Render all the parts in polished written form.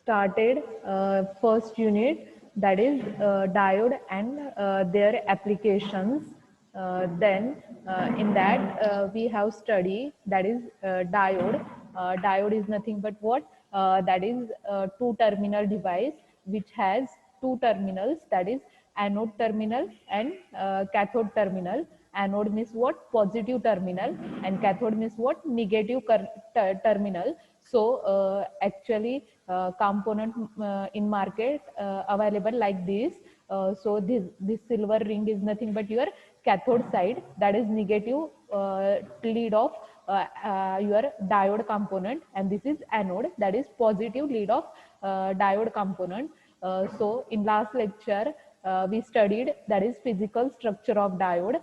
started first unit, that is diode and their applications. Then in that we have study, that is diode. Diode is nothing but what? That is two terminal device which has two terminals, that is anode terminal and cathode terminal. Anode means what? Positive terminal, and cathode means what? Negative terminal. So actually component in market available like this. So this silver ring is nothing but your cathode side, that is negative lead of your diode component, and this is anode, that is positive lead of diode component. So in last lecture we studied, that is physical structure of diode.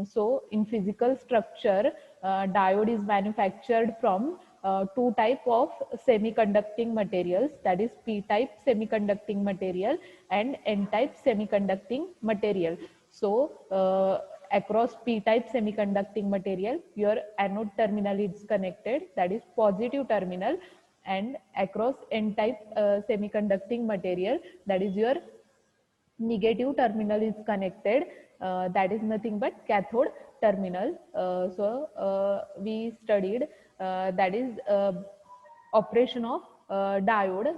So in physical structure, diode is manufactured from two type of semiconducting materials, that is p type semiconducting material and n type semiconducting material. So across p type semiconducting material, your anode terminal is connected, that is positive terminal, and across n type semiconducting material, that is your negative terminal is connected, that is nothing but cathode terminal. So we studied that is operation of diode.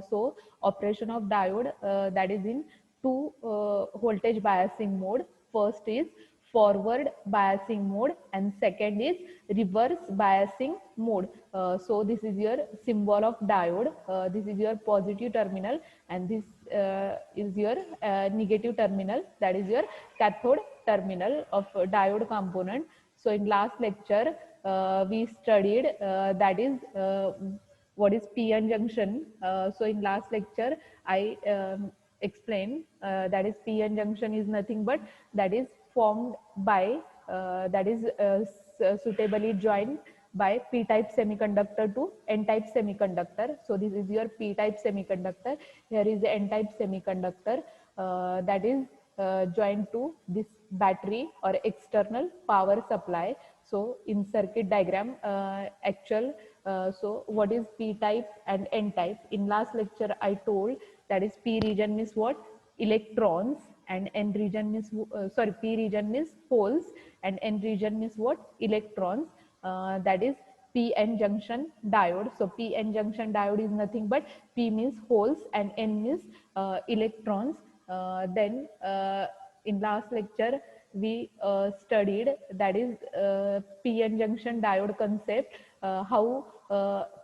So operation of diode, that is in two voltage biasing mode. First is forward biasing mode and second is reverse biasing mode. So this is your symbol of diode. This is your positive terminal and this is your negative terminal, that is your cathode terminal of diode component. So in last lecture we studied that is what is p-n junction. So in last lecture I explained that is p-n junction is nothing but that is formed by that is suitably joined by p-type semiconductor to n-type semiconductor. So this is your p-type semiconductor. Here is the n-type semiconductor that is joined to this battery or external power supply. So in circuit diagram actual, so what is p-type and n-type? In last lecture I told that is p region means what? Electrons, and n region means sorry, p region means holes and n region means what? Electrons. That is p-n junction diode. So p-n junction diode is nothing but p means holes and n means electrons. Then in last lecture we studied that is p-n junction diode concept, how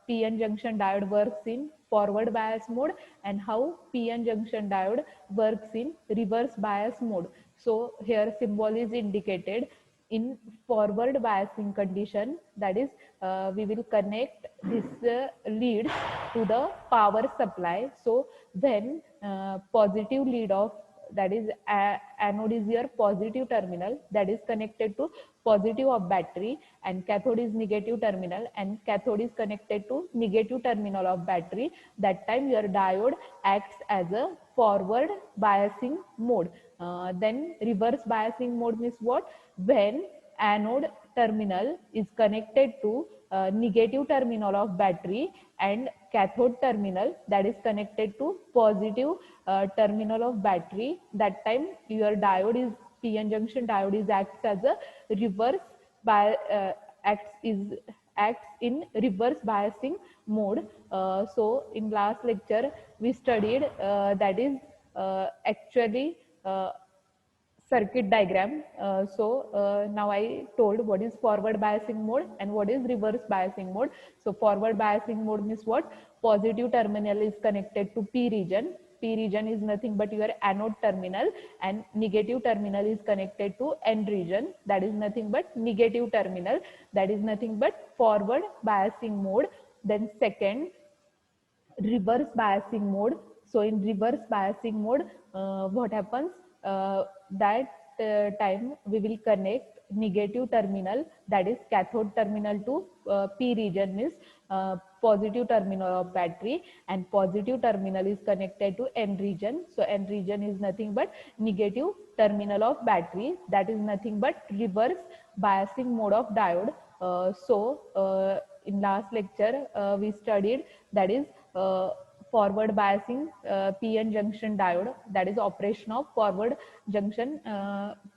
p-n junction diode works in forward bias mode and how p-n junction diode works in reverse bias mode. So here symbol is indicated. In forward biasing condition, that is we will connect this leads to the power supply. So when positive lead of, that is anode is your positive terminal, that is connected to positive of battery, and cathode is negative terminal and cathode is connected to negative terminal of battery. That time your diode acts as a forward biasing mode. Then reverse biasing mode means what? When anode terminal is connected to negative terminal of battery and cathode terminal that is connected to positive terminal of battery, that time your diode is p-n junction diode is acts as a reverse by acts in reverse biasing mode. So in last lecture we studied that is actually circuit diagram. So now I told what is forward biasing mode and what is reverse biasing mode. So forward biasing mode means what? Positive terminal is connected to p region. P region is nothing but your anode terminal and negative terminal is connected to n region, that is nothing but negative terminal, that is nothing but forward biasing mode. Then second, reverse biasing mode. So in reverse biasing mode what happens, that time we will connect negative terminal, that is cathode terminal, to p region means positive terminal of battery, and positive terminal is connected to n region. So n region is nothing but negative terminal of battery, that is nothing but reverse biasing mode of diode. So in last lecture we studied that is forward biasing PN junction diode, that is operation of forward junction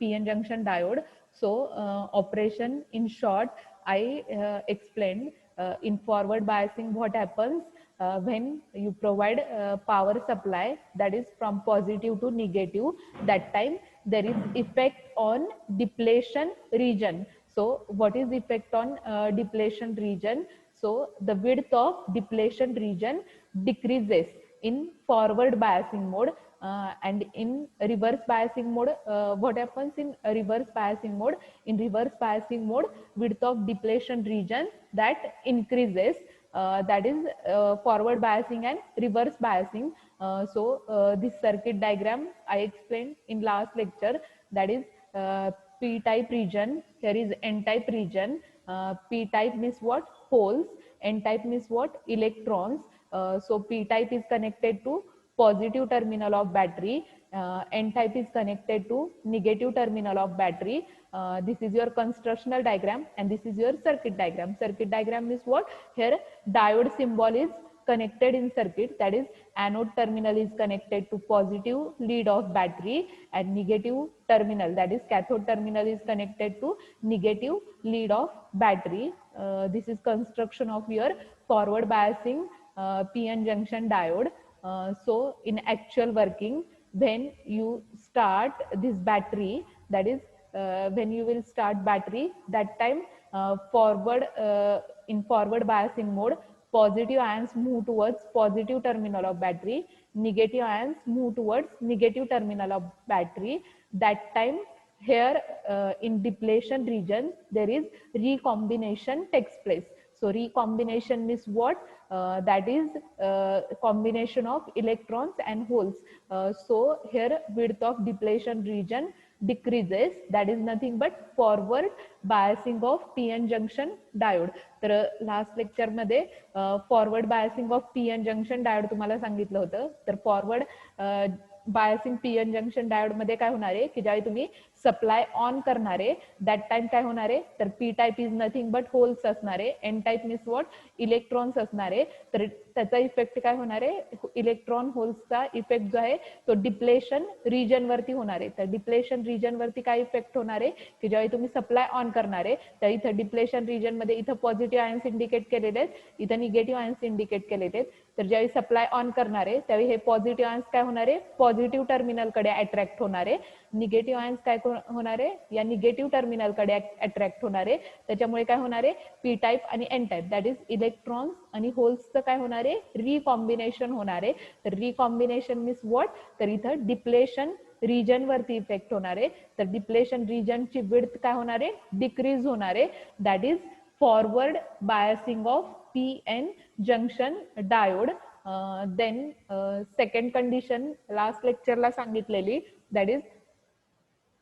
PN junction diode. So operation in short, I explained in forward biasing what happens when you provide power supply, that is from positive to negative. That time there is effect on depletion region. So what is effect on depletion region? So the width of depletion region decreases in forward biasing mode, and in reverse biasing mode, what happens in reverse biasing mode? In reverse biasing mode, width of depletion region that increases, that is forward biasing and reverse biasing. This circuit diagram I explained in last lecture, that is p-type region, here is n-type region. P-type means what? Holes. N-type means what? Electrons. So p-type is connected to positive terminal of battery, n-type is connected to negative terminal of battery. This is your constructional diagram and this is your circuit diagram. Circuit diagram is what? Here diode symbol is connected in circuit, that is anode terminal is connected to positive lead of battery and negative terminal, that is cathode terminal, is connected to negative lead of battery. This is construction of your forward biasing PN junction diode. So in actual working, when you start this battery, that is when you will start battery, that time in forward biasing mode, positive ions move towards positive terminal of battery, negative ions move towards negative terminal of battery. That time here in depletion region there is recombination takes place. So recombination means what? That is combination of electrons and holes. So here width of depletion region decreases, that is nothing but forward biasing of PN junction diode. तर last lecture मध्ये forward biasing of PN junction diode तुम्हाला सांगितलं होतं. तर forward biasing PN junction diode मध्ये काय होणार आहे की ज्यावेळी तुम्ही सप्लाय ऑन करणार आहे दॅट टाइम काय होणार आहे तर P type is nothing but holes असणार आहे, N type means what electrons असणार आहे. तर त्याचा इफेक्ट काय होणार आहे इलेक्ट्रॉन होल्सचा इफेक्ट जो आहे तो डिप्लेशन रिजन वरती होणार आहे. तर डिप्लेशन रिजन वरती काय इफेक्ट होणार आहे की ज्यावेळी तुम्ही सप्लाय ऑन करणार आहे तर इथं डिप्लेशन रिजन मध्ये इथं पॉझिटिव्ह आयन्स इंडिकेट केलेले आहेत, इथं निगेटिव्ह आयन्स इंडिकेट केलेले आहेत. तर ज्यावेळी सप्लाय ऑन करणार आहे त्यावेळी हे पॉझिटिव्ह आयन्स काय होणार आहे पॉझिटिव्ह टर्मिनल कडे अट्रॅक्ट होणार आहे, निगेटिव्ह आयन्स काय होणार आहे या निगेटिव्ह टर्मिनल कडे अट्रॅक्ट होणार आहे. त्याच्यामुळे काय होणार आहे पी टाइप आणि N type that is electrons आणि होल्सचं काय होणार आहे रिकॉम्बिनेशन होणार आहे. तर रिकॉम्बिनेशन मीन्स व्हॉट तर इथं डिप्लेशन रिजन वरती इफेक्ट होणार आहे. तर डिप्लेशन रिजनची विड्थ काय होणार आहे डिक्रीज होणार आहे, that is forward biasing of PN junction diode. Then second condition last लेक्चरला सांगितलेली that is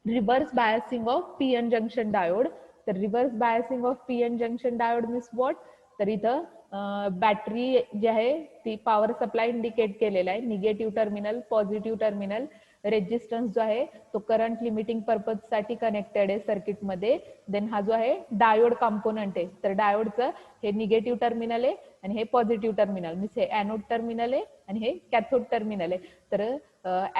reverse biasing of PN junction diode. तर reverse biasing of PN junction diode means what तर इथं बॅटरी जी आहे ती पॉवर सप्लाय इंडिकेट केलेला आहे, negative terminal positive terminal, resistance जो आहे तो करंट लिमिटिंग पर्पज साठी कनेक्टेड आहे सर्किट मध्ये. देन हा जो आहे डायोड कंपोनंट आहे, तर डायोडचं हे निगेटिव्ह टर्मिनल आहे आणि हे पॉझिटिव्ह टर्मिनल मीन्स हे एनोड टर्मिनल आहे आणि हे कॅथोड टर्मिनल आहे. तर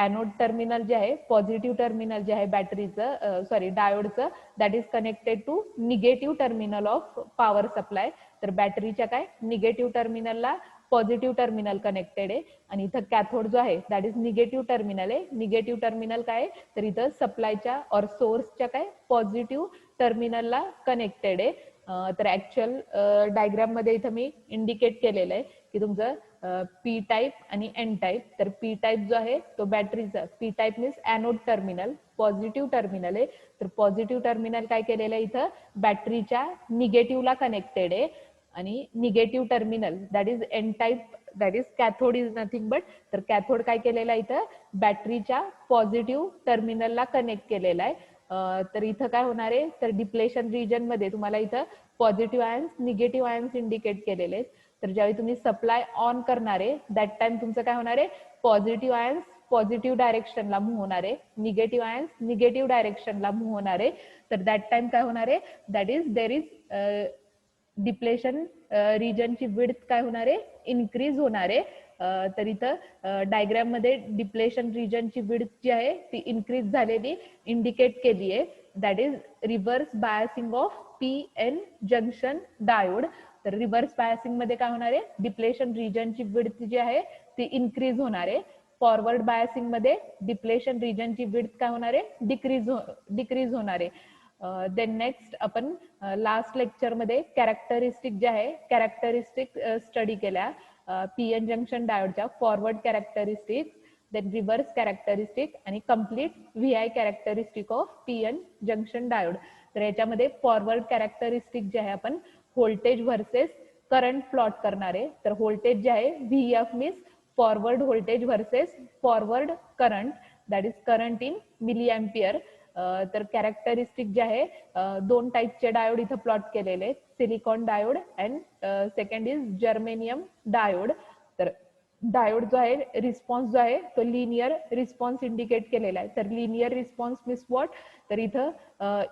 एनोड टर्मिनल जे आहे पॉझिटिव्ह टर्मिनल जे आहे बॅटरीचं सॉरी डायोडचं that is connected to negative terminal of power supply. तर बॅटरीच्या काय निगेटिव्ह टर्मिनलला पॉझिटिव्ह टर्मिनल कनेक्टेड आहे आणि इथं कॅथोड जो आहे दॅट इज निगेटिव्ह टर्मिनल आहे. निगेटिव्ह टर्मिनल काय तर इथं सप्लायच्या और सोर्सच्या काय पॉझिटिव्ह टर्मिनलला कनेक्टेड आहे. तर ऍक्च्युअल डायग्राम मध्ये इथं मी इंडिकेट केलेलं आहे की तुमचं पी टाइप आणि एन टाइप. तर पी टाइप जो आहे तो बॅटरीचा P type means anode terminal positive terminal आहे. तर पॉझिटिव्ह टर्मिनल काय केलेलं आहे इथं बॅटरीच्या निगेटिव्हला कनेक्टेड आहे आणि negative terminal that is N type that is cathode is nothing but तर कॅथोड काय केलेला आहे इथं बॅटरीच्या पॉझिटिव्ह टर्मिनलला कनेक्ट केलेला आहे. तर इथं काय होणार आहे तर डिप्लेशन रिजन मध्ये तुम्हाला इथं positive ions negative ions indicate केलेले आहेत. तर ज्यावेळी तुम्ही सप्लाय ऑन करणार आहे दॅट टाइम तुमचं काय होणार आहे पॉझिटिव्ह आयन्स पॉझिटिव्ह डायरेक्शनला मूव्ह होणार आहे, निगेटिव्ह आयन्स निगेटिव्ह डायरेक्शनला मूव्ह होणार आहे. तर दॅट टाइम काय होणार आहे that is there is depletion रिजनची विड्थ काय होणार आहे इन्क्रीज होणार आहे. तर इथं डायग्राम मध्ये डिप्लेशन रिजनची विड्थ जी आहे ती इन्क्रीज झालेली इंडिकेट केली आहे. That is reverse biasing of P N junction diode. तर रिव्हर्स बायसिंग मध्ये काय होणार आहे, डिप्लेशन रिजनची विड्थ जी आहे ती इन्क्रीज होणार आहे. फॉरवर्ड बायसिंग मध्ये डिप्लेशन रिजनची विड्थ काय होणार आहे, डिक्रीज होणार आहे. देन नेक्स्ट आपण लास्ट लेक्चर मध्ये कॅरेक्टरिस्टिक जे आहे कॅरेक्टरिस्टिक स्टडी केल्या पी एन जंक्शन डायोडच्या forward characteristic, then reverse characteristic आणि complete V I characteristic of P N junction diode. तर याच्यामध्ये फॉरवर्ड कॅरेक्टरिस्टिक जे आहे आपण व्होल्टेज व्हर्सेस करंट प्लॉट करणार आहे. तर व्होल्टेज जे आहे V F means forward voltage versus forward current, that is current in milliampere. तर कॅरेक्टरिस्टिक जे आहे दोन टाईपचे डायोड इथं प्लॉट केलेले आहेत, silicon diode and second is germanium diode. तर डायोड जो आहे रिस्पॉन्स जो आहे तो लिनियर रिस्पॉन्स इंडिकेट केलेला आहे. तर लिनियर रिस्पॉन्स मीन्स व्हॉट, तर इथं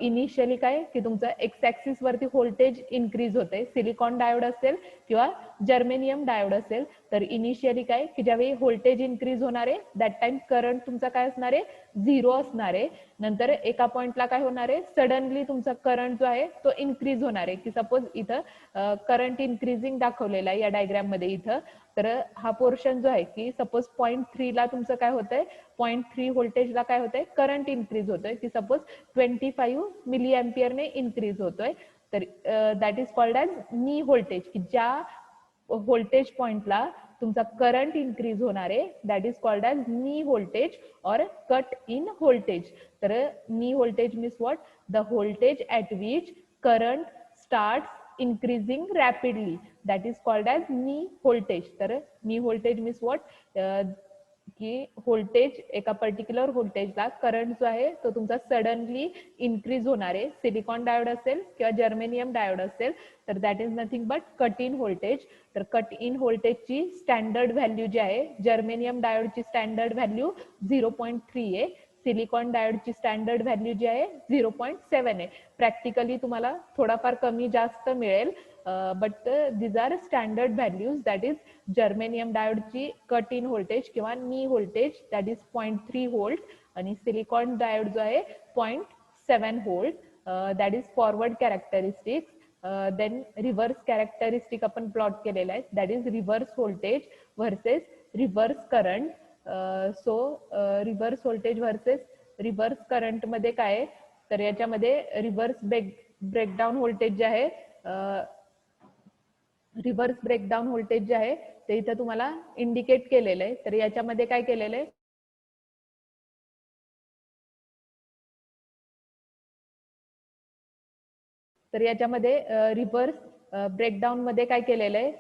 इनिशियली काय की तुमचं एक्स ऍक्सिस वरती व्होल्टेज इन्क्रीज होते. सिलिकॉन डायोड असेल किंवा जर्मेनियम डायोड असेल तर इनिशियली काय की ज्यावेळी व्होल्टेज इन्क्रीज होणार आहे दॅट टाइम करंट तुमचा काय असणार आहे, झिरो असणार आहे. नंतर एका पॉइंटला काय होणार आहे, सडनली तुमचा करंट जो आहे तो इन्क्रीज होणार आहे. की सपोज इथं करंट इन्क्रीजिंग दाखवलेला आहे या डायग्राम मध्ये इथं. तर हा पोर्शन जो आहे की सपोज 0.3 ला तुमचं काय होतंय, 0.3 व्होल्टेजला काय होतंय, करंट इन्क्रीज होतोय की सपोज 25 मिली एम्पियरने इन्क्रीज होतोय. तर दॅट इज कॉल्ड ॲज नी व्होल्टेज, की ज्या व्होल्टेज पॉइंटला तुमचा करंट इन्क्रीज होणार आहे दॅट इज कॉल्ड ॲज नी व्होल्टेज और कट इन व्होल्टेज. तर नी voltage means what, the voltage at which current starts increasing rapidly, that is called as knee voltage. तर knee voltage means what, की voltage एका particular व्होल्टेजला current जो आहे तो तुमचा सडनली इन्क्रीज होणार आहे. सिलिकॉन डायोड असेल किंवा जर्मेनियम डायोड असेल तर that is nothing but cut in voltage. तर कट इन व्होल्टेजची स्टँडर्ड व्हॅल्यू जी आहे, जर्मेनियम डायोडची स्टँडर्ड व्हॅल्यू 0.3 आहे, सिलिकॉन डायोडची स्टँडर्ड व्हॅल्यू जी आहे 0.7 आहे. प्रॅक्टिकली तुम्हाला थोडाफार कमी जास्त मिळेल, but these are standard values. That is germanium डायोडची कट इन व्होल्टेज किंवा knee voltage that is 0.3 volt आणि सिलिकॉन डायोड जो आहे 0.7 volt. That is forward characteristic. Then reverse characteristic आपण प्लॉट केलेला आहे, that is reverse voltage versus reverse current. So reverse voltage versus reverse current मध्ये काय आहे, तर याच्यामध्ये रिव्हर्स ब्रेकडाऊन व्होल्टेज जे आहे, रिव्हर्स ब्रेकडाऊन व्होल्टेज जे आहे ते इथं तुम्हाला इंडिकेट केलेलं आहे. तर याच्यामध्ये काय केलेलं आहे, तर याच्यामध्ये रिव्हर्स ब्रेकडाऊन मध्ये काय केलेलं आहे,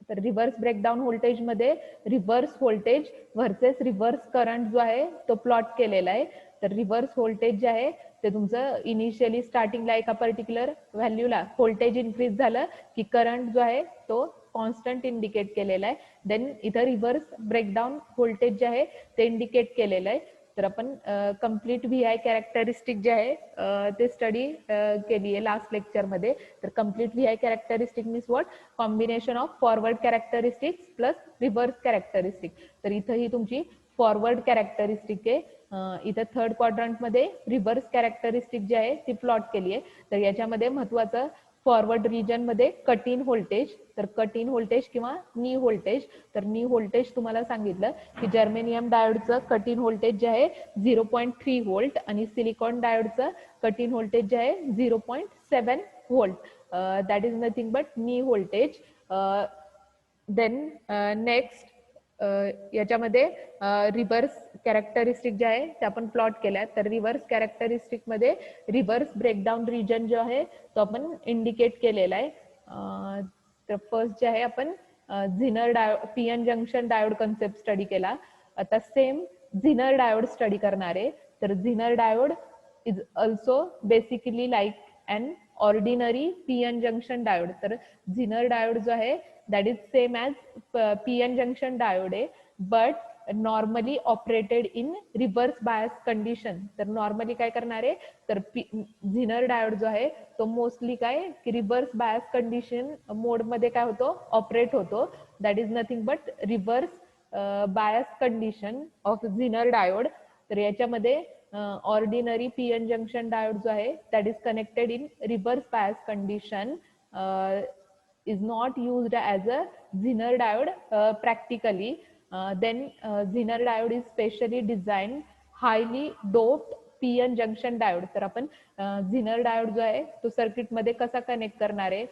तर रिव्हर्स ब्रेकडाऊन व्होल्टेज मध्ये reverse voltage versus reverse current जो आहे तो प्लॉट केलेला आहे. तर रिव्हर्स व्होल्टेज जे आहे ते तुमचं इनिशियली स्टार्टिंगला एका पर्टिक्युलर व्हॅल्यूला व्होल्टेज इन्क्रीज झालं की करंट जो आहे तो कॉन्स्टंट इंडिकेट केलेला आहे. देन इथं रिव्हर्स ब्रेकडाऊन व्होल्टेज जे आहे ते इंडिकेट केलेलं आहे. तर आपण कम्प्लीट व्ही आय कॅरेक्टरिस्टिक जे आहे ते स्टडी केली आहे लास्ट लेक्चरमध्ये. तर complete V I characteristic means what, combination of forward characteristics plus reverse characteristic. तर इथं ही तुमची फॉरवर्ड कॅरेक्टरिस्टिक आहे. इथं थर्ड क्वाड्रंटमध्ये रिव्हर्स कॅरेक्टरिस्टिक जी आहे ती प्लॉट केली आहे. तर याच्यामध्ये महत्वाचं फॉरवर्ड रिजन मध्ये कट इन व्होल्टेज, तर कट इन व्होल्टेज किंवा नी व्होल्टेज. तर नी व्होल्टेज तुम्हाला सांगितलं की जर्मेनियम डायोडचं कट इन व्होल्टेज जे आहे 0.3 व्होल्ट आणि सिलिकॉन डायोडचं कट इन व्होल्टेज जे आहे 0.7 volt. That is nothing but नी व्होल्टेज. देन नेक्स्ट याच्यामध्ये रिव्हर्स कॅरेक्टरिस्टिक जे आहे ते आपण प्लॉट केल्या. तर रिव्हर्स कॅरेक्टरिस्टिक मध्ये रिव्हर्स ब्रेकडाऊन रिजन जो आहे तो आपण इंडिकेट केलेला आहे. तर फर्स्ट जे आहे आपण Zener diode P N junction diode concept study केला. आता सेम झिनर डायोड स्टडी करणार आहे. तर Zener diode is also basically like an ordinary P N junction diode. तर झिनर डायोड जो आहे that is same as P N junction diode आहे, but normally operated in reverse bias condition. तर normally काय करणार आहे, तर झिनर डायोड जो आहे तो मोस्टली काय की रिव्हर्स बायस कंडिशन मोडमध्ये काय होतो, ऑपरेट होतो. That is nothing but reverse bias condition of झिनर diode. तर याच्यामध्ये ऑर्डिनरी पीएन जंक्शन डायोड जो आहे that is connected in reverse bias condition is not used as a Zener diode practically. Then Zener diode is specially designed highly doped PN junction diode. तर आपण Zener diode जो आहे तो circuit मध्ये कसा connect करणार आहे,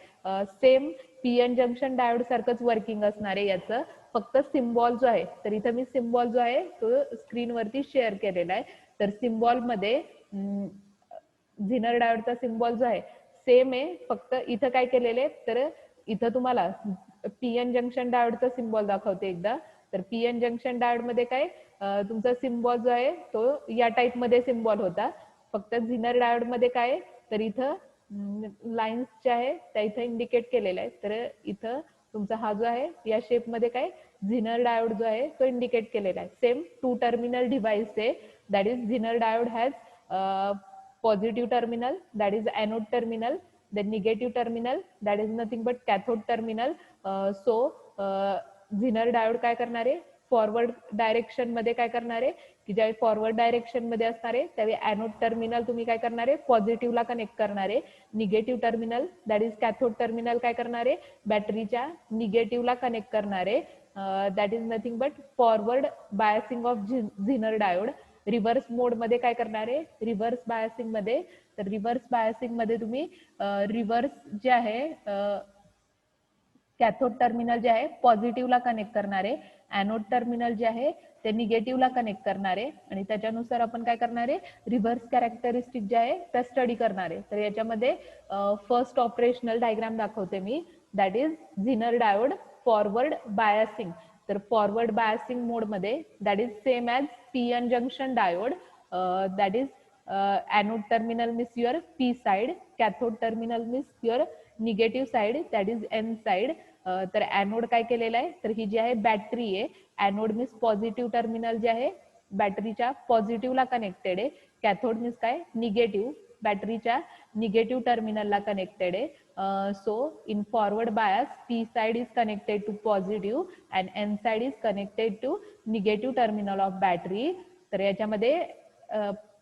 सेम पीएन जंक्शन डायोड सारखंच वर्किंग असणार आहे. याचं फक्त सिम्बॉल जो आहे, तर इथं मी सिम्बॉल जो आहे तो स्क्रीनवरती शेअर केलेला आहे. तर सिम्बॉल मध्ये झिनर डायोडचा सिम्बॉल जो आहे सेम आहे, फक्त इथं काय केलेलं आहे, तर इथं तुम्हाला पीएन जंक्शन डायोडचा सिम्बॉल दाखवते एकदा. तर पीएन जंक्शन डायोड मध्ये काय तुमचा सिम्बॉल जो आहे तो या टाइप मध्ये सिम्बॉल होता. फक्त झिनर डायोड मध्ये काय, तर इथं लाईन्स जे आहे त्या इथं इंडिकेट केलेल्या आहे. तर इथं तुमचा हा जो आहे या शेप मध्ये काय झिनर डायोड जो आहे तो इंडिकेट केलेला आहे. सेम 2 टर्मिनल डिव्हाइस आहे. That is Zener diode has positive terminal, that is anode terminal, then negative terminal, that is nothing but cathode terminal. So Zener diode काय करणार आहे, फॉरवर्ड डायरेक्शन मध्ये काय करणार आहे की ज्यावेळी फॉरवर्ड डायरेक्शन मध्ये असणार आहे त्यावेळी एनोड टर्मिनल तुम्ही काय करणार आहे, पॉझिटिव्हला कनेक्ट करणार आहे. Negative terminal that is cathode terminal काय करणार आहे, बॅटरीच्या निगेटिव्हला कनेक्ट करणार आहे. That is nothing but forward biasing of झिनर diode. Reverse mode मध्ये काय करणार आहे, रिव्हर्स बायसिंग मध्ये, तर रिव्हर्स बायसिंग मध्ये तुम्ही रिव्हर्स जे आहे कॅथोड टर्मिनल जे आहे पॉझिटिव्हला कनेक्ट करणार आहे, एनोड टर्मिनल जे आहे ते निगेटिव्हला कनेक्ट करणार आहे. आणि त्याच्यानुसार आपण काय करणार आहे, रिव्हर्स कॅरेक्टरिस्टिक जे आहे त्या स्टडी करणार आहे. तर याच्यामध्ये फर्स्ट ऑपरेशनल डायग्राम दाखवते मी. That is Zener diode forward biasing. तर फॉरवर्ड बायसिंग मोड मध्ये that is same as PN junction diode. That is anode terminal means your P side, cathode terminal means your negative side, that is N side. तर anode काय केलेला आहे, तर ही जी आहे battery आहे, एनोड मीन्स पॉझिटिव्ह टर्मिनल जे आहे बॅटरीच्या पॉझिटिव्हला कनेक्टेड आहे. कॅथोड मीन्स काय, निगेटिव्ह, बॅटरीच्या निगेटिव्ह टर्मिनलला कनेक्टेड आहे. So in forward bias P side is connected to positive and N side is connected to negative terminal of battery. तर याच्यामध्ये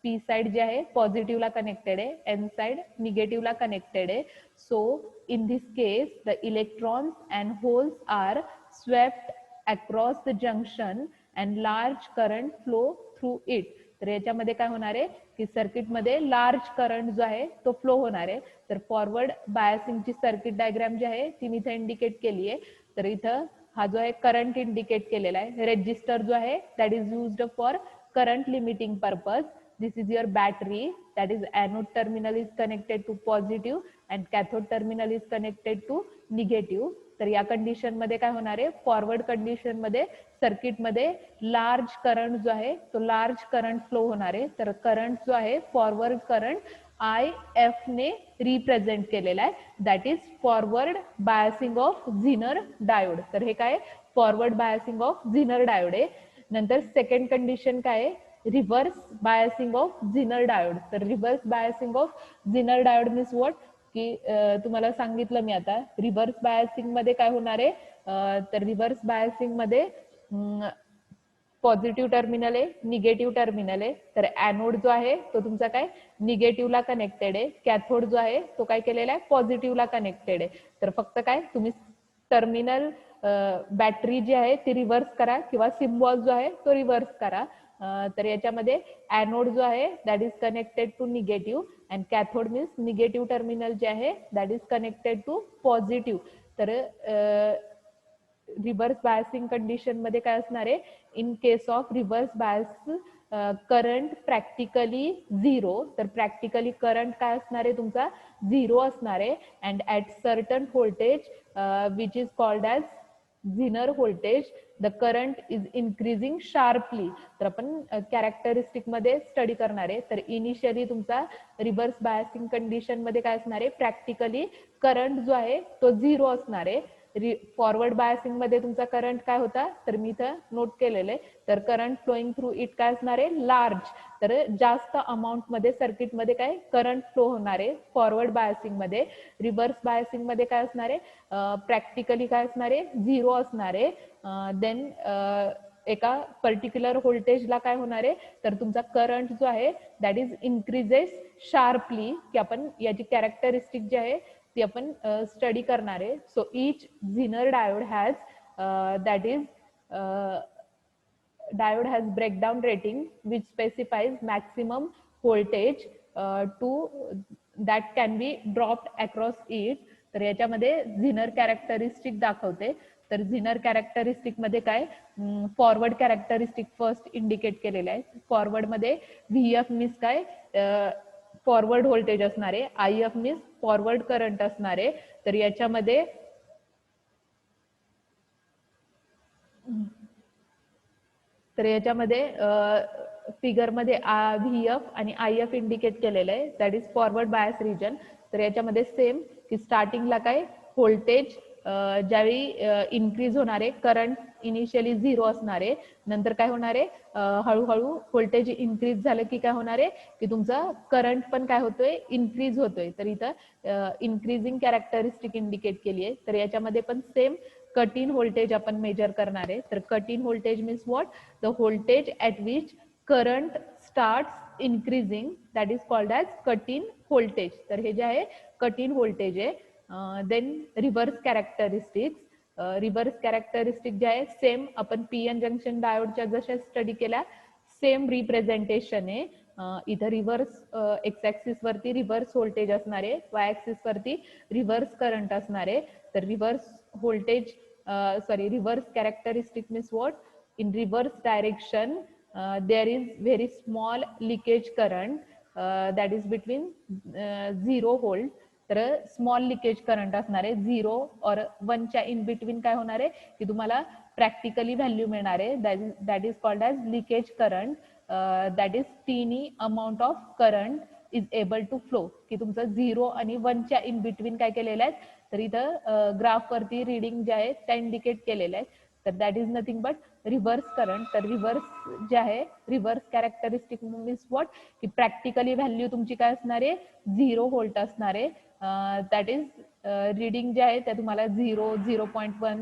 पी साइड जे आहे पॉझिटिव्हला कनेक्टेड आहे, एन साइड निगेटिव्हला कनेक्टेड आहे. So in this case the electrons and holes are swept across the junction and large current flow through it. तर याच्यामध्ये काय होणार आहे की सर्किट मध्ये लार्ज करंट जो आहे तो फ्लो होणार आहे. तर फॉरवर्ड बायसिंगची सर्किट डायग्राम जी आहे ती मी इथे इंडिकेट केली आहे. तर इथं हा जो आहे करंट इंडिकेट केलेला आहे. रेजिस्टर जो आहे that is used for current limiting purpose. This is your battery, that is anode terminal is connected to positive and cathode terminal is connected to negative. तर या कंडिशन मध्ये काय होणार आहे, फॉरवर्ड कंडिशन मध्ये सर्किट मध्ये लार्ज करंट जो आहे तो लार्ज करंट फ्लो होणार आहे. तर करंट जो आहे फॉरवर्ड करंट आय एफ ने रिप्रेझेंट केलेला आहे. That is forward biasing of झिनर diode. तर हे काय फॉरवर्ड बायसिंग ऑफ झिनर डायोड आहे. नंतर सेकंड कंडिशन काय आहे, रिव्हर्स बायसिंग ऑफ झिनर डायोड. तर reverse biasing of झिनर diode means what, की तुम्हाला सांगितलं मी आता रिव्हर्स बायसिंग मध्ये काय होणार आहे, तर रिव्हर्स बायसिंग मध्ये पॉझिटिव्ह टर्मिनल आहे, निगेटिव्ह टर्मिनल आहे. तर एनोड जो आहे तो तुमचा काय निगेटिव्हला कनेक्टेड आहे, कॅथोड जो आहे तो काय केलेला आहे पॉझिटिव्हला कनेक्टेड आहे. तर फक्त काय तुम्ही टर्मिनल बॅटरी जी आहे ती रिव्हर्स करा किंवा सिम्बॉल जो आहे तो रिव्हर्स करा. तर याच्यामध्ये एनोड जो आहे that is connected to negative and cathode means negative terminal जे आहे that is connected to positive. तर रिव्हर्स बायसिंग कंडिशन मध्ये काय असणार आहे, in case of reverse bias current practically zero. तर प्रॅक्टिकली करंट काय असणार आहे तुमचा झिरो असणार आहे. And at certain voltage which is called as Zener voltage the current is increasing sharply. तर आपण कॅरेक्टरिस्टिक मध्ये स्टडी करणार आहे. तर इनिशियली तुमचा रिव्हर्स बायसिंग कंडिशन मध्ये काय असणार आहे, प्रॅक्टिकली करंट जो आहे तो झिरो असणार आहे. फॉरवर्ड बायसिंग मध्ये तुमचा करंट काय होता, तर मी इथं नोट केलेलं आहे. तर करंट फ्लोईंग थ्रू इट काय असणार आहे, लार्ज. तर जास्त अमाऊंट मध्ये सर्किट मध्ये काय करंट फ्लो होणार आहे फॉरवर्ड बायसिंग मध्ये. रिव्हर्स बायसिंग मध्ये काय असणार आहे, प्रॅक्टिकली काय असणार आहे, 0 असणार आहे. देन एका पर्टिक्युलर व्होल्टेजला काय होणार आहे, तर तुमचा करंट जो आहे दॅट इज इन्क्रीजेस शार्पली, की आपण याची कॅरेक्टरिस्टिक जी आहे ती आपण स्टडी करणार आहे. So each Zener diode has that is diode has breakdown rating which specifies maximum voltage to that can be dropped across it. तर याच्यामध्ये झिनर कॅरेक्टरिस्टिक दाखवते. तर झिनर कॅरेक्टरिस्टिक मध्ये काय, फॉरवर्ड कॅरेक्टरिस्टिक फर्स्ट इंडिकेट केलेलं आहे. फॉरवर्ड मध्ये व्हीएफ मीन्स काय, फॉरवर्ड व्होल्टेज असणार आहे. आयएफ मीन्स फॉरवर्ड करंट असणार आहे. तर याच्यामध्ये फिगरमध्ये व्हीएफ आणि आयएफ इंडिकेट केलेलं आहे, that is forward bias region. तर याच्यामध्ये सेम की स्टार्टिंगला काय व्होल्टेज ज्यावेळी इन्क्रीज होणार आहे, करंट इनिशियली 0 असणार आहे. नंतर काय होणार आहे, हळूहळू व्होल्टेज इन्क्रीज झालं की काय होणार आहे, की तुमचा करंट पण काय होतोय, इन्क्रीज होतोय. तर इथं इन्क्रीजिंग कॅरेक्टरिस्टिक इंडिकेट केली आहे. तर याच्यामध्ये पण सेम कट इन व्होल्टेज आपण मेजर करणार आहे. तर cut in voltage means what, the voltage at which current starts increasing that is called as cut in voltage. तर हे जे आहे कट इन व्होल्टेज आहे. Then reverse characteristics. Reverse characteristic जे आहे सेम आपण पीएन जंक्शन डायोडच्या जशा स्टडी केल्या सेम रिप्रेझेंटेशन आहे. इथं रिव्हर्स एक्स ऍक्सिस वरती रिव्हर्स व्होल्टेज असणार आहे, वाय ऍक्सिस वरती रिव्हर्स करंट असणार आहे. तर reverse voltage reverse characteristic means what, in reverse direction there is very small leakage current that is between 0 volt. तर स्मॉल लिकेज करंट असणार आहे 0 और 1 च्या इन बिटवीन. काय होणार आहे की तुम्हाला प्रॅक्टिकली व्हॅल्यू मिळणार आहे, that is called as leakage current. That is tiny amount of current is able to flow, की तुमचं 0 आणि 1 च्या इन बिटवीन काय केलेलं आहे, तर इथं ग्राफ वरती रीडिंग जे आहे त्या इंडिकेट केलेल्या आहेत. तर that is nothing but reverse current. तर रिव्हर्स जे आहे, रिव्हर्स कॅरेक्टरिस्टिक मीन्स व्हॉट, की प्रॅक्टिकली व्हॅल्यू तुमची काय असणार आहे, 0 व्होल्ट असणार आहे. दॅट इज रीडिंग जे आहे त्या तुम्हाला 0, 0.1,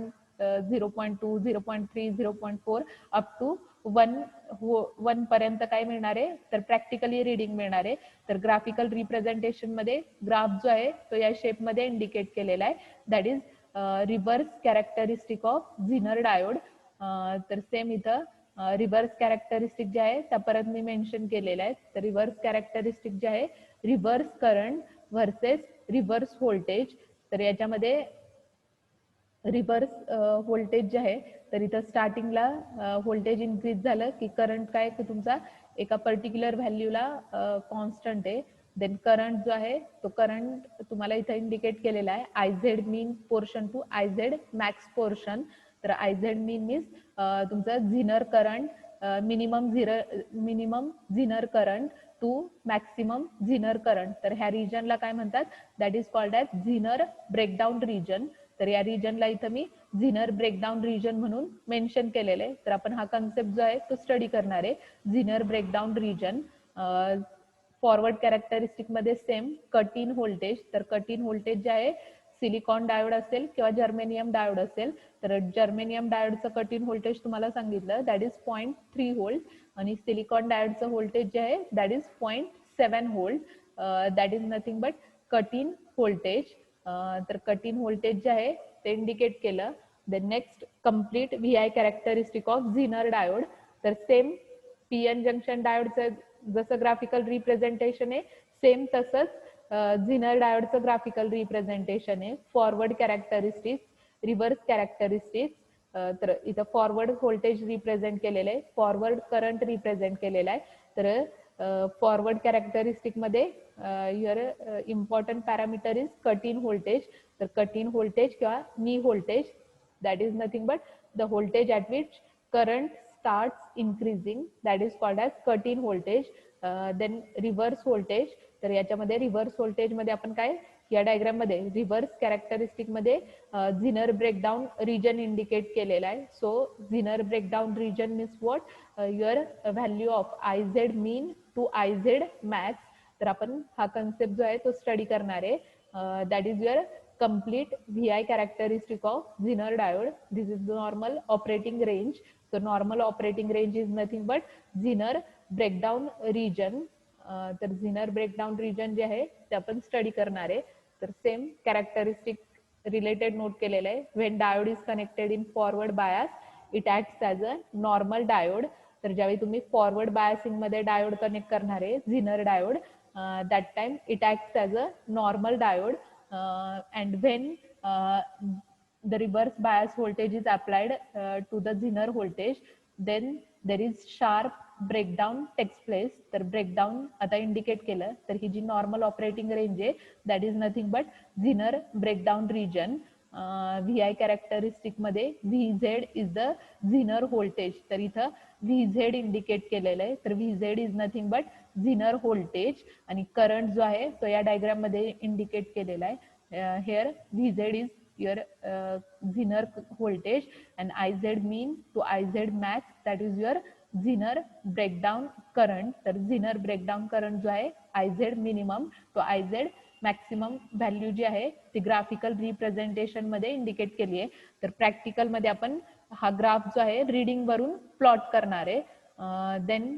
0.2, 0.3, 0.4 अप टू 1 पर्यंत काय मिळणार आहे, तर प्रॅक्टिकली रीडिंग मिळणार आहे. तर ग्राफिकल रिप्रेझेंटेशन मध्ये ग्राफ जो आहे तो या शेप मध्ये इंडिकेट केलेला आहे, that is reverse characteristic of झिनर diode. तर सेम इथं रिव्हर्स कॅरेक्टरिस्टिक जे आहे त्या परत मी मेन्शन केलेल्या आहेत. तर रिव्हर्स कॅरेक्टरिस्टिक जे आहे reverse current versus reverse voltage. तर याच्यामध्ये रिव्हर्स व्होल्टेज जे आहे, तर इथं स्टार्टिंगला व्होल्टेज इन्क्रीज झालं की करंट काय की तुमचा एका पर्टिक्युलर व्हॅल्यूला कॉन्स्टंट आहे. देन करंट जो आहे तो करंट तुम्हाला इथं इंडिकेट केलेला आहे I Z min portion to I Z max portion. तर आय झेड मीन मीन्स तुमचं Zener current, minimum Zener current to maximum Zener current. तर ह्या रिजनला काय म्हणतात, that is called as Zener breakdown region. तर या रिजनला इथं मी झिनर ब्रेकडाऊन रिजन म्हणून मेन्शन केलेलं आहे. तर आपण हा कन्सेप्ट जो आहे तो स्टडी करणार आहे, झिनर ब्रेकडाऊन रिजन. फॉरवर्ड कॅरेक्टरिस्टिक मध्ये सेम कट इन व्होल्टेज. तर कट इन व्होल्टेज जे आहे सिलिकॉन डायोड असेल किंवा जर्मेनियम डायोड असेल, तर जर्मेनियम डायोडचं कट इन व्होल्टेज तुम्हाला सांगितलं दॅट इज 0.3 व्होल्ट आणि सिलिकॉन डायोडचं व्होल्टेज जे आहे that is 0.7 volt. That is nothing but cut in voltage. तर कट इन व्होल्टेज जे आहे ते इंडिकेट केलं. Then next complete V I characteristic of झिनर diode. तर सेम पीएन जंक्शन डायोडचं जसं ग्राफिकल रिप्रेझेंटेशन आहे सेम तसंच झिनर डायोडचं ग्राफिकल रिप्रेझेंटेशन आहे. Forward characteristics, reverse characteristics. तर इथं फॉरवर्ड व्होल्टेज रिप्रेझेंट केलेलं आहे, फॉरवर्ड करंट रिप्रेझेंट केलेला आहे. तर फॉरवर्ड कॅरेक्टरिस्टिक मध्ये your important parameter is cut in voltage. तर कट इन व्होल्टेज किंवा knee voltage that is nothing but the voltage at which current starts increasing that is called as cut in voltage. then reverse voltage. तर याच्यामध्ये reverse voltage मध्ये आपण काय या diagram मध्ये reverse characteristic मध्ये झिनर breakdown region indicate केलेला आहे. So Zener breakdown region means what your value of I Z min to I Z max. तर आपण हा कन्सेप्ट जो आहे तो स्टडी करणार आहे. That is your complete VI characteristic of Zener diode. This is the normal operating range. So normal operating range is nothing but Zener breakdown region. तर Zener breakdown region जे आहे ते आपण स्टडी करणार आहे. तर सेम कॅरेक्टरिस्टिक रिलेटेड नोट केलेलं आहे. When diode is connected in forward bias it acts as a normal diode. तर ज्यावेळी तुम्ही फॉरवर्ड बायसिंग मध्ये डायोड कनेक्ट करणार आहे zener diode, that time it acts as a normal diode. And when the reverse bias voltage is applied to the Zener voltage, then there is sharp breakdown takes place. तर breakdown आता indicate केलं तर ही जी normal operating range आहे that is nothing but zener breakdown region. V I characteristic मध्ये V Z is the zener voltage. तर इथं व्ही झेड इंडिकेट केलेलं आहे. तर V Z is nothing but zener voltage आणि करंट जो आहे तो या डायग्राम मध्ये इंडिकेट केलेला आहे. Here V Z is your zener voltage and I Z min to I Z max that is your zener breakdown current. तर zener breakdown current जो आहे I Z minimum to I Z maximum value जी आहे ती graphical representation मध्ये indicate केली आहे. तर प्रॅक्टिकल मध्ये आपण हा ग्राफ जो आहे रीडिंग वरून प्लॉट करणार आहे. Then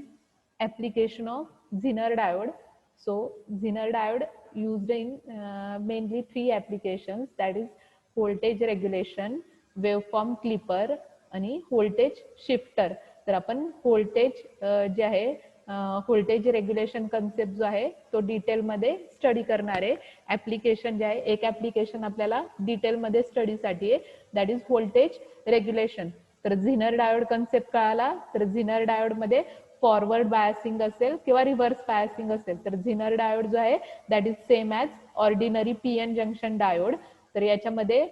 application of Zener diode. So Zener diode used in mainly 3 applications, that is voltage regulation, waveform clipper आणि voltage shifter. तर आपण व्होल्टेज जे आहे व्होल्टेज रेग्युलेशन कन्सेप्ट जो आहे तो डिटेल मध्ये स्टडी करणार आहे. ऍप्लिकेशन जे आहे एक ऍप्लिकेशन आपल्याला डिटेल मध्ये स्टडीसाठी आहे दॅट इज व्होल्टेज रेग्युलेशन. तर झिनर डायोड कन्सेप्ट कळाला. तर झिनर डायोड मध्ये फॉरवर्ड बायसिंग असेल किंवा रिव्हर्स बायसिंग असेल तर झिनर डायोड जो आहे that is same as ordinary PN junction diode. तर याच्यामध्ये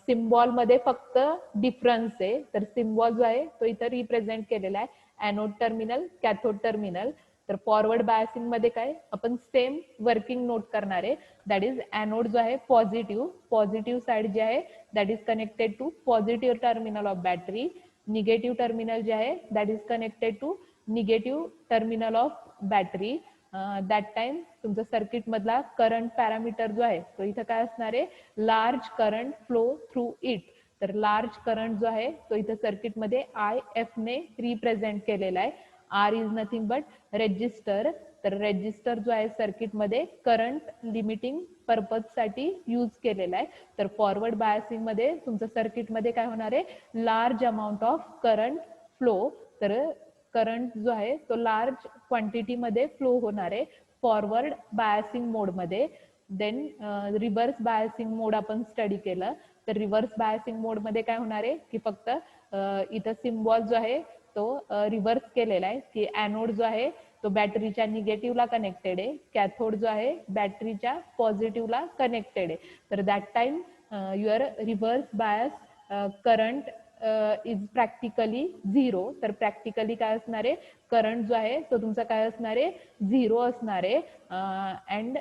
सिम्बॉल मध्ये फक्त डिफरन्स आहे. तर सिम्बॉल जो आहे तो इथं रिप्रेझेंट केलेला आहे ॲनोड टर्मिनल कॅथोड टर्मिनल. तर फॉरवर्ड बायसिंग मध्ये काय आपण सेम वर्किंग नोट करणार आहे दॅट इज ॲनोड जो आहे पॉझिटिव्ह साइड जे आहे that is connected to positive terminal of battery. Negative terminal जे आहे that is connected to negative terminal of battery. That time तुमचा सर्किट मधला करंट पॅरामीटर जो आहे तो इथं काय असणार आहे large current flow through it. तर लार्ज करंट जो आहे तो इथं सर्किट मध्ये आय एफ ने रिप्रेझेंट केलेला आहे. R is nothing but resistor. तर रेजिस्टर जो आहे सर्किट मध्ये करंट लिमिटिंग पर्पज साठी यूज केलेला आहे. तर फॉरवर्ड बायसिंग मध्ये तुमचं सर्किट मध्ये काय होणार आहे large amount of current flow. तर करंट जो आहे तो लार्ज क्वांटिटी मध्ये फ्लो होणार आहे फॉरवर्ड बायसिंग मोड मध्ये. देन रिव्हर्स बायसिंग मोड आपण स्टडी केलं. तर रिव्हर्स बायसिंग मोड मध्ये काय होणार आहे की फक्त इथं सिम्बॉल जो आहे तो रिव्हर्स केलेला आहे की ॲनोड जो आहे तो बॅटरीच्या निगेटिव्हला कनेक्टेड आहे, कॅथोड जो आहे बॅटरीच्या पॉझिटिव्हला कनेक्टेड आहे. तर that time your reverse bias current is practically zero. तर प्रॅक्टिकली काय असणार आहे करंट जो आहे तो तुमचा काय असणार आहे झिरो असणार आहे. अँड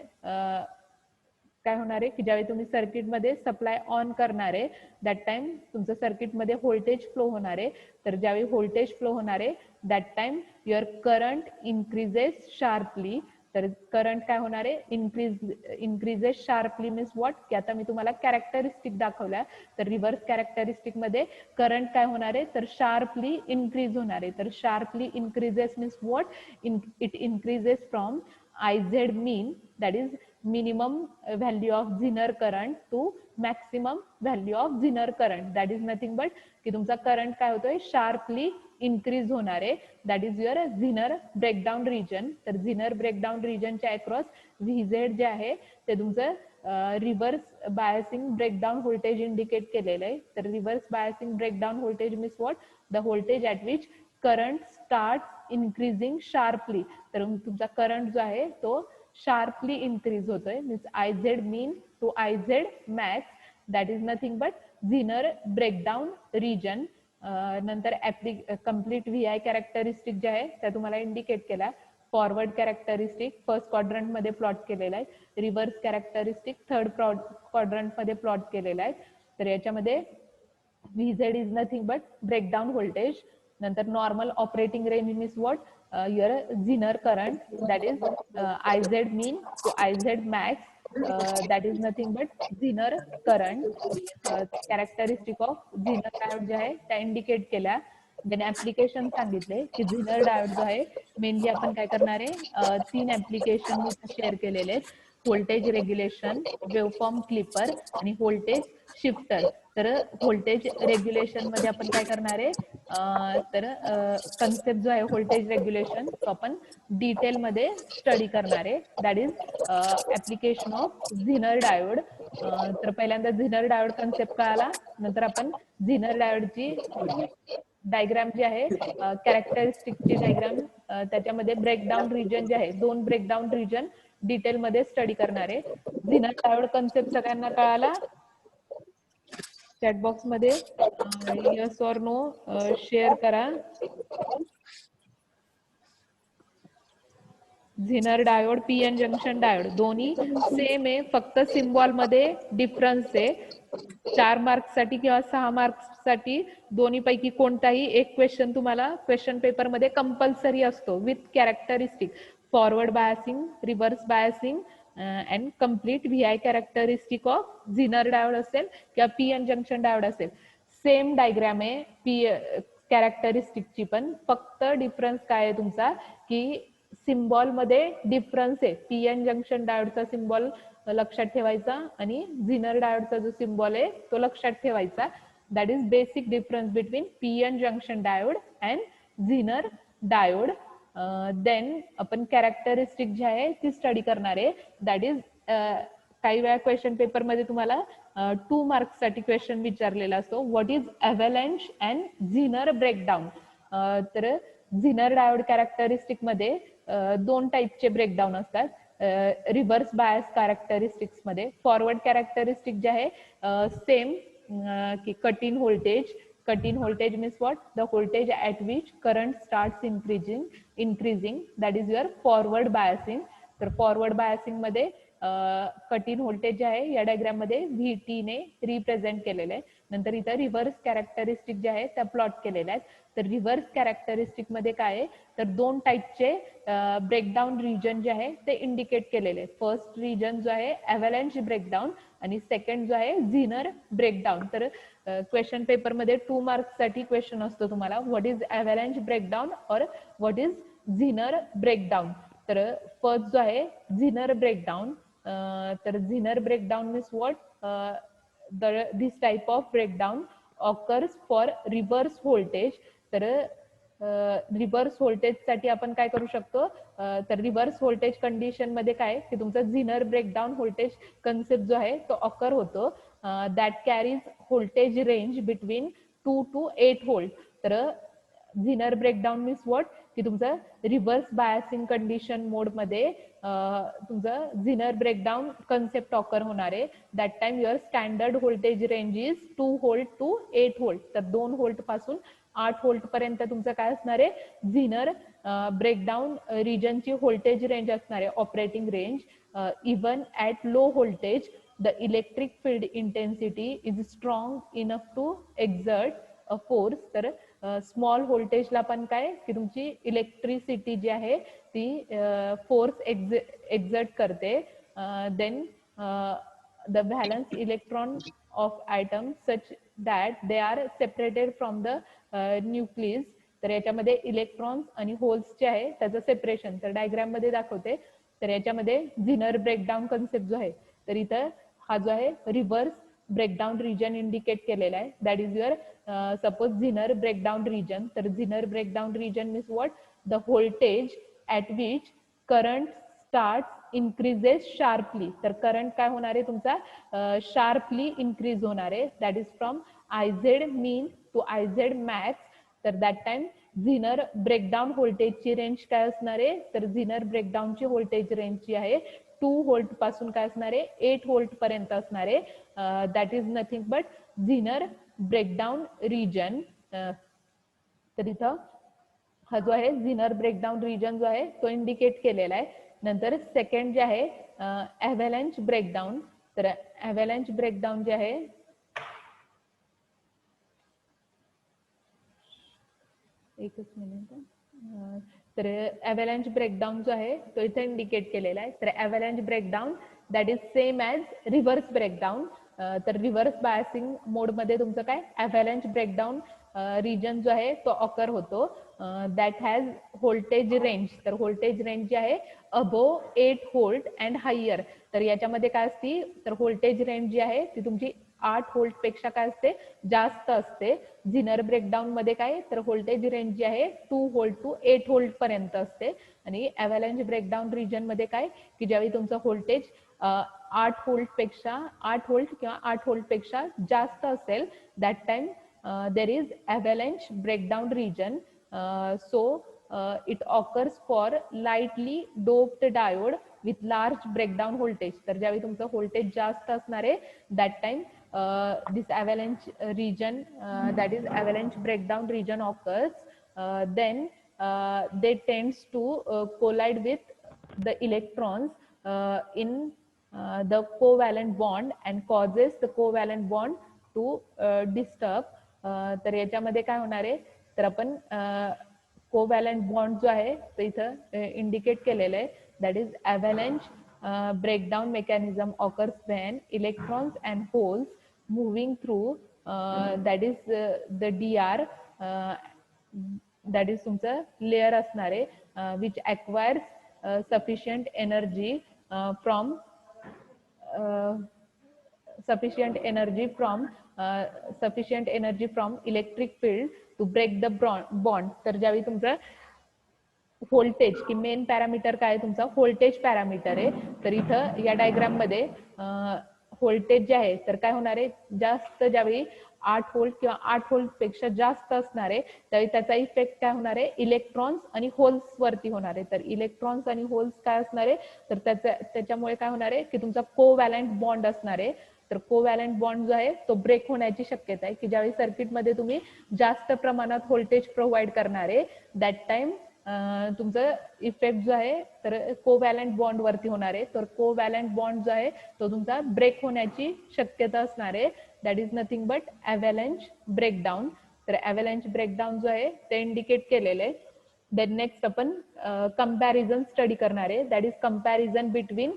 काय होणार आहे की ज्यावेळी तुम्ही सर्किटमध्ये सप्लाय ऑन करणार आहे दॅट टाइम तुमचं सर्किटमध्ये व्होल्टेज फ्लो होणार आहे. तर ज्यावेळी व्होल्टेज फ्लो होणार आहे that time your current increases sharply. तर करंट काय होणार आहे इन्क्रीजेस शार्पली मीन्स व्हॉट की आता मी तुम्हाला कॅरेक्टरिस्टिक दाखवल्या. तर रिव्हर्स कॅरेक्टरिस्टिक मध्ये करंट काय होणार आहे तर शार्पली इन्क्रीज होणार आहे. तर sharply increases means what it increases from IZ mean, that is minimum value of Zener current to maximum value of Zener current. That is nothing but की तुमचा करंट काय होतोय शार्पली इन्क्रीज होणार आहे. That is your zener breakdown region. तर zener breakdown रिजनच्या across VZ जे आहे ते तुमचं reverse biasing breakdown voltage indicate केलेलं आहे. तर reverse biasing breakdown voltage means what the voltage at which current start increasing sharply. तर तुमचा करंट जो आहे तो शार्पली इन्क्रीज होतोय means IZ min to IZ max. That is nothing but zener breakdown region. नंतर कम्प्लीट VI कॅरेक्टरिस्टिक जे आहे त्या तुम्हाला इंडिकेट केल्या. फॉरवर्ड कॅरेक्टरिस्टिक फर्स्ट क्वाड्रंट मध्ये प्लॉट केलेला आहे, रिव्हर्स कॅरेक्टरिस्टिक थर्ड क्वाड्रंट मध्ये प्लॉट केलेला आहे. तर याच्यामध्ये VZ is nothing but breakdown voltage. Nantar normal operating range means what? Your Zener current, that is IZ mean to IZ max, that is nothing but Zener current. Characteristic of Zener diode जो आहे त्या indicate केल्या. Then application सांगितले की झिनर diode जो आहे mainly आपण काय करणार आहे, 3 ऍप्लिकेशन मी शेअर केलेले आहेत, व्होल्टेज रेग्युलेशन, वेवफॉर्म क्लिपर आणि व्होल्टेज शिफ्टर. तर व्होल्टेज रेग्युलेशन मध्ये आपण काय करणार आहे, तर कन्सेप्ट जो आहे व्होल्टेज रेग्युलेशन तो आपण डिटेल मध्ये स्टडी करणार आहे, that is application of झिनर diode. तर पहिल्यांदा झिनर डायोड कन्सेप्ट कळाला, नंतर आपण झिनर डायोडची डायग्राम जी आहे कॅरेक्टरिस्टिकची डायग्राम, त्याच्यामध्ये ब्रेकडाऊन रिजन जे आहे 2 ब्रेकडाऊन रिजन डिटेल मध्ये स्टडी करणार आहे. झिनर डायोड कन्सेप्ट सगळ्यांना कळाला? चॅट बॉक्स मध्ये यस ऑर नो शेअर करा. झिनर डायोड, पीएन जंक्शन डायोड दोन्ही सेम आहे, फक्त सिम्बॉल मध्ये डिफरन्स आहे. 4 मार्क्स साठी किंवा 6 मार्क्स साठी दोन्ही पैकी कोणताही एक क्वेश्चन तुम्हाला क्वेश्चन पेपर मध्ये कंपल्सरी असतो with characteristic, forward biasing, reverse biasing and complete VI characteristic of झिनर diode असेल किंवा पीएन जंक्शन डायोड असेल. सेम डायग्राम आहे कॅरेक्टरिस्टिकची, पण फक्त डिफरन्स काय आहे तुमचा की सिम्बॉल मध्ये डिफरन्स आहे. पीएन जंक्शन डायोडचा सिम्बॉल लक्षात ठेवायचा आणि झिनर डायोडचा जो सिम्बॉल आहे तो लक्षात ठेवायचा. That is basic difference between PN junction diode and zener diode. Then आपण कॅरेक्टरिस्टिक जी आहे ती स्टडी करणार आहे, दॅट इज काही वेळा क्वेश्चन पेपर मध्ये तुम्हाला 2 मार्क्स साठी क्वेश्चन विचारलेला असतो, व्हॉट इज अव्हलॅन्च अँड झिनर ब्रेकडाऊन. तर झिनर डायोड कॅरेक्टरिस्टिक मध्ये 2 टाईपचे ब्रेकडाऊन असतात. रिव्हर्स बायस कॅरेक्टरिस्टिक्स मध्ये फॉरवर्ड कॅरेक्टरिस्टिक जे आहे सेम की cut in voltage means what, the voltage at which current starts increasing that is your forward biasing. तर forward biasing मध्ये कट इन व्होल्टेज जे आहे या डायग्राम मध्ये VT ने रिप्रेझेंट केलेलं आहे. नंतर इथं रिव्हर्स कॅरेक्टरिस्टिक जे आहे त्या प्लॉट केलेल्या आहेत. तर रिव्हर्स कॅरेक्टरिस्टिक मध्ये काय आहे, तर 2 टाईपचे ब्रेकडाऊन रिजन जे आहे ते इंडिकेट केलेले आहेत. फर्स्ट रिजन जो आहे अव्हलॅन्च ब्रेकडाऊन आणि सेकंड जो आहे झिनर ब्रेकडाऊन. तर क्वेश्चन पेपर मध्ये 2 मार्क्स साठी क्वेश्चन असतो तुम्हाला, व्हॉट इज अव्हलॅन्च ब्रेकडाऊन और व्हॉट इज झिनर ब्रेकडाऊन. तर फर्स्ट जो आहे झिनर ब्रेकडाऊन, तर zener breakdown means what, this type of breakdown occurs for reverse voltage. तर रिव्हर्स व्होल्टेज साठी आपण काय करू शकतो, तर रिव्हर्स व्होल्टेज कंडिशन मध्ये काय की तुमचा झिनर ब्रेकडाऊन व्होल्टेज कन्सेप्ट जो आहे तो ऑकर होतो, that carries voltage range between 2 to 8 volt. तर झिनर ब्रेकडाऊन मीन्स व्हॉट की तुमचं रिव्हर्स बायसिंग कंडिशन मोड मध्ये तुमचं झिनर ब्रेकडाऊन कन्सेप्ट ऑकर होणार आहे. That time your standard voltage range is 2 volt to 8 volt. तर 2 व्होल्ट पासून 8 व्होल्ट पर्यंत तुमचं काय असणार आहे, झिनर ब्रेकडाऊन रिजनची व्होल्टेज रेंज असणार आहे, operating range. Even at low voltage the electric field intensity is strong enough to exert a force. तर स्मॉल व्होल्टेजला पण काय की तुमची इलेक्ट्रिसिटी जी आहे ती फोर्स एक्झर्ट करते. Then the valence electron of atom such that they are separated from the nucleus. तर याच्यामध्ये इलेक्ट्रॉन्स आणि होल्स जे आहे त्याचं सेपरेशन तर डायग्राम मध्ये दाखवते. तर याच्यामध्ये झिनर ब्रेकडाऊन कन्सेप्ट जो आहे, तर इथं हा जो आहे रिव्हर्स ब्रेकडाऊन रिजन इंडिकेट केलेला आहे, that is your suppose zener breakdown region. तर zener breakdown region means what, the voltage at which current start increases sharply. तर करंट काय होणार आहे तुमचा शार्पली इन्क्रीज होणार आहे, that is from IZ min to IZ max. तर that time zener breakdown व्होल्टेजची रेंज काय असणार आहे, तर झिनर ब्रेकडाऊनची व्होल्टेज रेंज जी आहे 2 व्होल्ट पासून काय असणार आहे 8 व्होल्ट पर्यंत असणार आहे. That is nothing but zener breakdown region. तर इथं हा जो आहे झिनर ब्रेकडाऊन रिजन जो आहे तो इंडिकेट केलेला आहे. नंतर सेकंड जे आहे ॲव्हलॅन्च ब्रेकडाऊन. तर ॲव्हलॅन्च ब्रेकडाऊन जे आहे एकच मिनिट. तर ॲव्हलॅन्च ब्रेकडाऊन जो आहे तो इथे इंडिकेट केलेला आहे. तर avalanche breakdown that is same as reverse breakdown. तर रिव्हर्स बायसिंग मोडमध्ये तुमचं काय ॲव्हलॅन्च ब्रेकडाऊन रिजन जो आहे तो ऑकर होतो. That has voltage range. तर व्होल्टेज रेंज जी आहे अबोव 8 व्होल्ट अँड हायर. तर याच्यामध्ये काय असते तर व्होल्टेज रेंज जी आहे ती तुमची 8 व्होल्ट पेक्षा काय असते जास्त असते. झिनर ब्रेकडाऊन मध्ये काय तर व्होल्टेज रेंज जी आहे 2 व्होल्ट टू 8 व्होल्ट पर्यंत असते. आणि ॲव्हलॅन्च ब्रेकडाऊन रिजन मध्ये काय की ज्यावेळी तुमचं व्होल्टेज 8 व्होल्ट पेक्षा 8 व्होल्ट किंवा 8 व्होल्ट पेक्षा जास्त असेल that time there is avalanche breakdown region. So it occurs for lightly doped diode with large breakdown voltage. तर ज्यावेळी तुमचं व्होल्टेज जास्त असणार आहे that time this avalanche region that is avalanche breakdown region occurs. Then they tends to collide with the electrons in the covalent bond and causes the covalent bond to disturb. तर याच्यामध्ये काय होणार आहे तर आपण कोव्हॅलंट बॉन्ड जो आहे तो इथं इंडिकेट केलेलं आहे. That is avalanche breakdown mechanism occurs when electrons and holes moving through that is the DR that is तुमचं लेअर असणार आहे which acquires sufficient energy from sufficient energy from electric field to break the bond. तर ज्यावेळी तुमचं voltage की main parameter काय आहे तुमचा व्होल्टेज पॅरामीटर आहे. तर इथं या डायग्राम मध्ये व्होल्टेज जे आहे तर काय होणार आहे जास्त ज्यावेळी 8 व्होल्ट किंवा 8 व्होल्ट पेक्षा जास्त असणार आहे त्यावेळी त्याचा इफेक्ट काय होणार आहे इलेक्ट्रॉन्स आणि होल्स वरती होणार आहे. तर इलेक्ट्रॉन्स आणि होल्स काय असणार आहे तर त्याच्यामुळे काय होणार आहे की तुमचा कोव्हॅलंट बॉन्ड असणार आहे. तर कोव्हॅलंट बॉन्ड जो आहे तो ब्रेक होण्याची शक्यता आहे की ज्यावेळी सर्किटमध्ये तुम्ही जास्त प्रमाणात व्होल्टेज प्रोव्हाइड करणार आहे दॅट टाइम तुमचं इफेक्ट जो आहे तर कोव्हॅलंट बॉन्ड वरती होणार आहे. तर कोव्हॅलंट बॉन्ड जो आहे तो तुमचा ब्रेक होण्याची शक्यता असणार आहे. That is nothing but avalanche breakdown. तर ॲव्हलॅन्च ब्रेकडाऊन जो आहे ते इंडिकेट केलेलं आहे. देन नेक्स्ट आपण कंपॅरिझन स्टडी करणार आहे. That is comparison between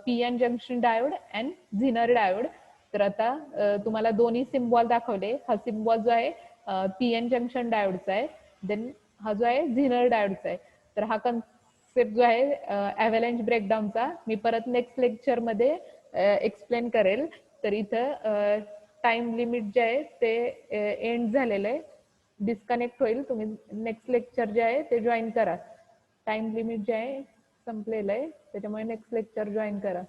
PN junction diode and zener diode. तर आता तुम्हाला दोन्ही सिम्बॉल दाखवले. हा सिम्बॉल जो आहे PN जंक्शन डायोडचा आहे. देन हा जो आहे झिनर डायोडचा आहे. तर हा कन्सेप्ट जो आहे ॲव्हलॅन्च ब्रेकडाऊनचा मी परत नेक्स्ट लेक्चर मध्ये एक्सप्लेन करेल. तर इथं टाइम लिमिट जे आहे ते एंड झालेलं आहे. डिस्कनेक्ट होईल. तुम्ही नेक्स्ट लेक्चर जे आहे ते जॉईन करा. टाइम लिमिट जे आहे संपलेलं आहे त्याच्यामुळे नेक्स्ट लेक्चर जॉईन करा.